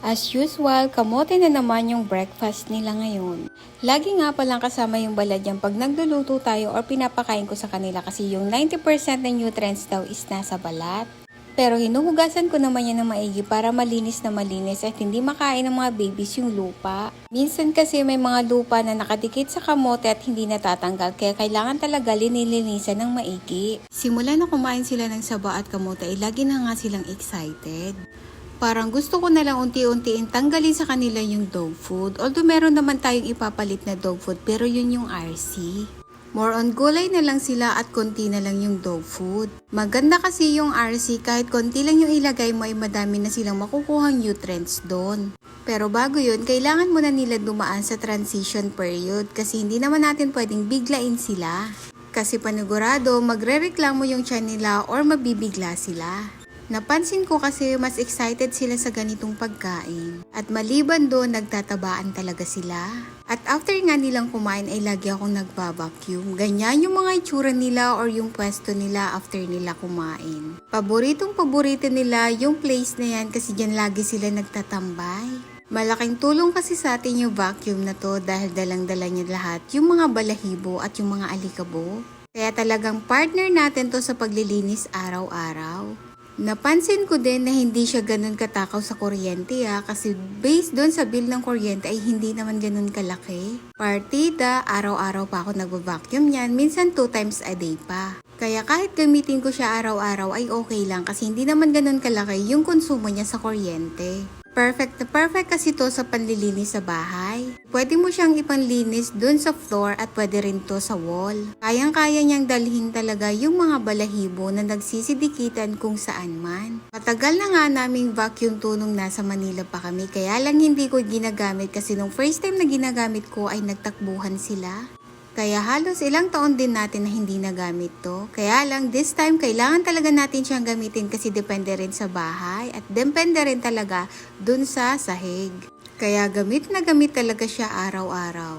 As usual, kamote na naman yung breakfast nila ngayon. Lagi nga palang kasama yung balad yan pag nagluluto tayo or pinapakain ko sa kanila kasi yung 90% ng nutrients daw is nasa balat. Pero hinuhugasan ko naman yan ng maigi para malinis na malinis at hindi makain ng mga babies yung lupa. Minsan kasi may mga lupa na nakadikit sa kamote at hindi natatanggal kaya kailangan talaga linilinisan ng maigi. Simula na kumain sila ng saba at kamote ay lagi na nga silang excited. Parang gusto ko na lang unti-untiin tanggalin sa kanila yung dog food. Although meron naman tayong ipapalit na dog food pero yun yung RC. More on gulay na lang sila at konti na lang yung dog food. Maganda kasi yung RC kahit konti lang yung ilagay mo ay madami na silang makukuhang nutrients doon. Pero bago yun, kailangan muna nila dumaan sa transition period kasi hindi naman natin pwedeng biglain sila. Kasi panigurado magrereklamo yung tiyan nila or mabibigla sila. Napansin ko kasi mas excited sila sa ganitong pagkain. At maliban doon, nagtatabaan talaga sila. At after nga nilang kumain ay lagi akong nagbabacuum. Ganyan yung mga itsura nila or yung pwesto nila after nila kumain. Paborito nila yung place na yan kasi dyan lagi sila nagtatambay. Malaking tulong kasi sa atin yung vacuum na to dahil dalang-dala niya lahat yung mga balahibo at yung mga alikabo. Kaya talagang partner natin to sa paglilinis araw-araw. Napansin ko din na hindi siya ganun katakaw sa kuryente kasi based doon sa bill ng kuryente ay hindi naman ganun kalaki. Partida, araw-araw pa ako nagva-vacuum niyan, minsan 2 times a day pa. Kaya kahit gamitin ko siya araw-araw ay okay lang kasi hindi naman ganun kalaki yung konsumo niya sa kuryente. Perfect na perfect kasi to sa panlilinis sa bahay. Pwede mo siyang ipanlinis dun sa floor at pwede rin to sa wall. Kayang-kaya niyang dalhin talaga yung mga balahibo na nagsisidikitan kung saan man. Matagal na nga naming vacuum to nung nasa Manila pa kami kaya lang hindi ko ginagamit kasi nung first time na ginagamit ko ay nagtakbuhan sila. Kaya halos ilang taon din natin na hindi nagamit to. Kaya lang this time kailangan talaga natin siyang gamitin kasi depende rin sa bahay at depende rin talaga dun sa sahig. Kaya gamit na gamit talaga siya araw-araw.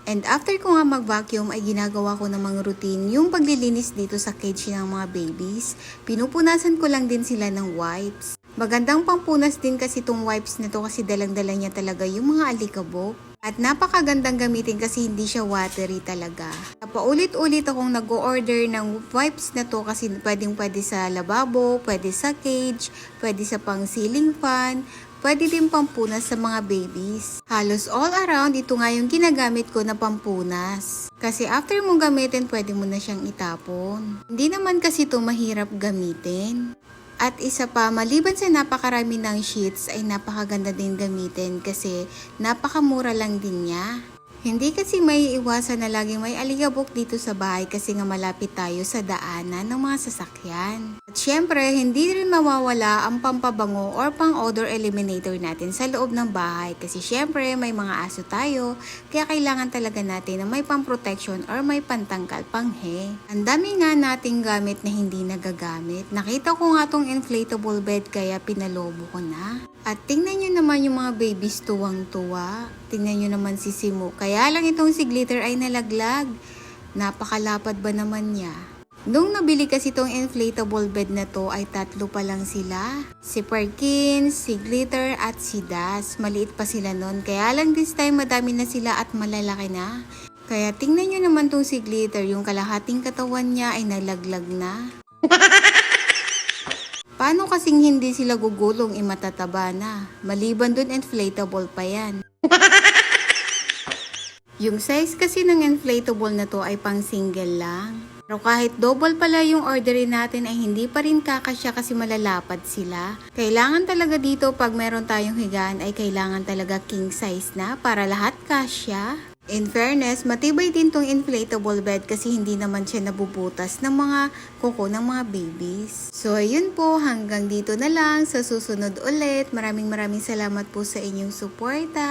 And after ko nga mag-vacuum ay ginagawa ko namang routine yung paglilinis dito sa cage ng mga babies. Pinupunasan ko lang din sila ng wipes. Magandang pampunas din kasi itong wipes na to kasi dalang-dala niya talaga yung mga alikabok. At napakagandang gamitin kasi hindi siya watery talaga. Paulit-ulit akong nag-o-order ng wipes na to kasi pwede sa lababo, pwede sa cage, pwede sa pang ceiling fan, pwede din pampunas sa mga babies. Halos all around, ito nga yung ginagamit ko na pampunas. Kasi after mong gamitin, pwede mo na siyang itapon. Hindi naman kasi ito mahirap gamitin. At isa pa, maliban sa napakarami ng sheets ay napakaganda din gamitin kasi napakamura lang din niya. Hindi kasi may iwasan na laging may alikabok dito sa bahay kasi nga malapit tayo sa daanan ng mga sasakyan. At syempre, hindi rin mawawala ang pampabango or pang-odor eliminator natin sa loob ng bahay kasi syempre may mga aso tayo kaya kailangan talaga natin na may pang-protection or may pantanggal panghe. Ang dami nga nating gamit na hindi nagagamit. Nakita ko nga tong inflatable bed kaya pinalobo ko na. At tingnan nyo naman yung mga babies tuwang-tuwa. Tingnan nyo naman si Simu. Kaya lang itong si Glitter ay nalaglag. Napakalapad ba naman niya? Nung nabili kasi itong inflatable bed na to ay 3 pa lang sila. Si Perkins, si Glitter at si Das. Maliit pa sila nun. Kaya lang this time madami na sila at malalaki na. Kaya tingnan nyo naman tong si Glitter. Yung kalahating katawan niya ay nalaglag na. Paano kasing hindi sila gugulong matataba na? Maliban dun inflatable pa yan. Yung size kasi ng inflatable na to ay pang single lang. Pero kahit double pala yung orderin natin ay hindi pa rin kakasya kasi malalapad sila. Kailangan talaga dito pag meron tayong higaan ay kailangan talaga king size na para lahat kasya. In fairness, matibay din tong inflatable bed kasi hindi naman siya nabubutas ng mga kuko ng mga babies. So ayun po, hanggang dito na lang. Sa susunod ulit, maraming salamat po sa inyong suporta.